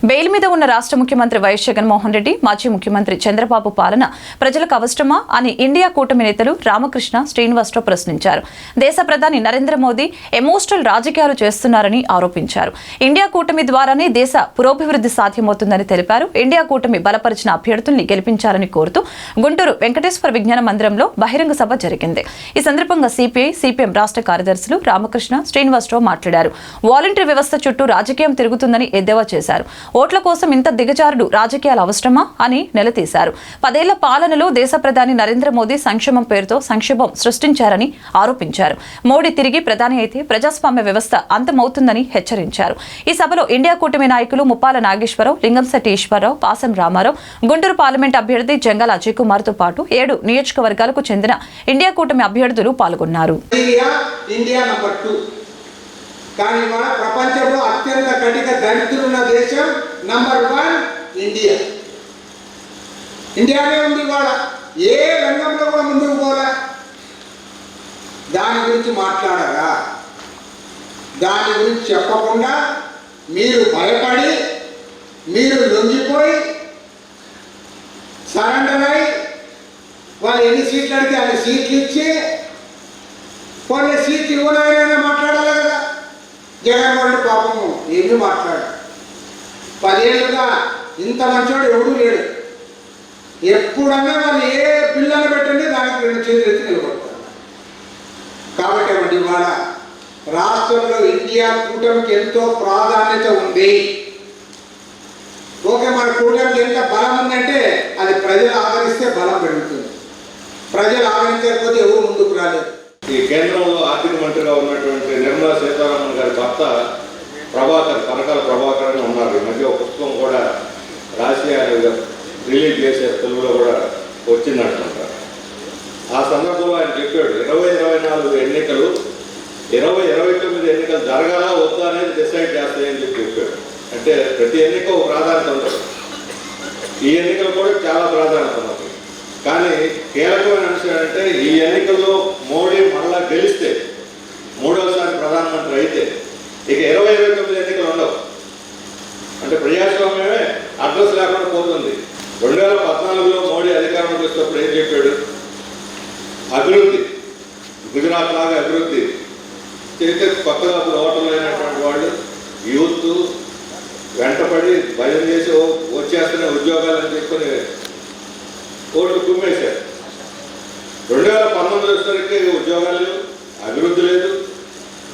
Bail మీద ఉన్న రాష్ట్ర ముఖ్యమంత్రి వైఎస్ జగన్మోహన్ రెడ్డి, మాజీ ముఖ్యమంత్రి చంద్రబాబు పాలన ప్రజలకు అవసరమా అని ఇండియా కూటమి నేతలు రామకృష్ణ, శ్రీనివాసరావు ప్రశ్నించారు. దేశ ప్రధాని నరేంద్ర మోదీ ఎమోషనల్ రాజకీయాలు చేస్తున్నారని ఆరోపించారు. ఇండియా కూటమి ద్వారానే దేశ పురోభివృద్ధి సాధ్యమవుతుందని తెలిపారు. ఇండియా కూటమి బలపరిచిన అభ్యర్థుల్ని గెలిపించాలని కోరుతూ గుంటూరు వెంకటేశ్వర విజ్ఞాన మందిరంలో బహిరంగ సభ జరిగింది. ఈ సందర్భంగా సిపిఐ, సిపిఎం రాష్ట్ర కార్యదర్శులు రామకృష్ణ, శ్రీనివాసరావు మాట్లాడారు. వాలంటరీ వ్యవస్థ చుట్టూ రాజకీయం తిరుగుతుందని ఎద్దేవా చేశారు. ఓట్ల కోసం ఇంత దిగజారుడు రాజకీయాలు అవసరమా అని నిలదీశారు. 10 ఏళ్ల పాలనలో దేశ ప్రధాని నరేంద్ర మోదీ సంక్షేమం పేరుతో సంక్షోభం సృష్టించారని ఆరోపించారు. మోడీ తిరిగి ప్రధాని అయితే ప్రజాస్వామ్య వ్యవస్థ అంతమవుతుందని హెచ్చరించారు. ఈ సభలో ఇండియా కూటమి నాయకులు ముప్పాల నాగేశ్వరరావు, లింగంశెట్టి ఈశ్వరరావు, పాసం రామారావు, గుంటూరు పార్లమెంట్ అభ్యర్థి జంగాల అజయ్ కుమార్ తో పాటు 7 నియోజకవర్గాలకు చెందిన ఇండియా కూటమి అభ్యర్థులు పాల్గొన్నారు. కానీ మన ప్రపంచంలో అత్యంత కఠిన దరిద్రులున్న దేశం నంబర్ 1 ఇండియా. ఇండియానే ఉంది. వాళ్ళ ఏ రంగంలో కూడా ముందుకు పోరా. దాని గురించి మాట్లాడరా? దాని గురించి చెప్పకుండా మీరు భయపడి, మీరు లొంగిపోయి సరెండర్ అయి వాళ్ళు ఎన్ని సీట్లు అడిగితే అన్ని సీట్లు ఇచ్చి కొన్ని సీట్లు ఇవ్వనైనా మాట్లాడాలి కదా. జగన్మోహన్ రెడ్డి పాపము ఏమీ మాట్లాడు. 10 ఏళ్ళుగా ఇంత మంచోడు ఎవడూ లేడు. ఎప్పుడన్నా వాళ్ళు ఏ బిల్లును పెట్టండి దానికి 2 చేతులు ఎత్తి నిలబడతారు. కాబట్టి ఇవాళ రాష్ట్రంలో ఇండియా కూటమికి ఎంతో ప్రాధాన్యత ఉంది. ఓకే, మన కూటమికి ఎంత బలం ఉందంటే అది ప్రజలు ఆదరిస్తే బలం పెరుగుతుంది. ప్రజలు ఆదరించకపోతే ఎవరు ముందుకు రాలేదు. ఈ కేంద్రంలో ఆర్థిక మంత్రిగా ఉన్నటువంటి నిర్మలా సీతారామన్ గారి భర్త పరకాల ప్రభాకర్ అని ఉన్నారు. ఈ మధ్య ఒక పుస్తకం కూడా రాసి రిలీజ్ చేసే తెలుగులో కూడా వచ్చిందంటున్నారు. ఆ సందర్భంలో ఆయన చెప్పాడు, 2024 ఎన్నికలు 2029 ఎన్నికలు జరగాలా వద్దా అనేది డిసైడ్ చేస్తాయని చెప్పాడు. అంటే ప్రతి ఎన్నిక ఒక ప్రాధాన్యత ఉంటుంది. ఈ ఎన్నికలు కూడా చాలా ప్రాధాన్యత ఉన్నది. కానీ కీలకమైన అంశం ఏంటంటే ఈ ఎన్నికల్లో మోడీ మళ్ళా గెలిస్తే, మూడవసారి ప్రధానమంత్రి అయితే ఇక 2029 ఎన్నికలు ఉండవు. అంటే ప్రజాస్వామ్యమే అడ్రస్ లేకుండా పోతుంది. 2014లో మోడీ అధికారంలోకి వచ్చినప్పుడు ఏం చెప్పాడు? అభివృద్ధి, గుజరాత్ లాగా అభివృద్ధి చేస్తే కొత్తగా అప్పుడు ఓటర్లు అయినటువంటి వాళ్ళు యూత్ వెంటపడి భయం చేసి వచ్చేస్తున్న ఉద్యోగాలని చెప్పుకొని ఓట్లు కుమ్మేశారు. 2019 వచ్చేసరికి ఉద్యోగాలు లేవు, అభివృద్ధి లేదు,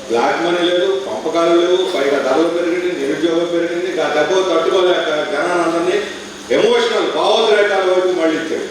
బ్లాక్ మనీ లేదు, పంపకాలు లేవు, పైగా ధరలు పెరిగింది, నిరుద్యోగం పెరిగింది. ఆ దెబ్బ తట్టుకోలేక జనాలందరినీ ఎమోషన్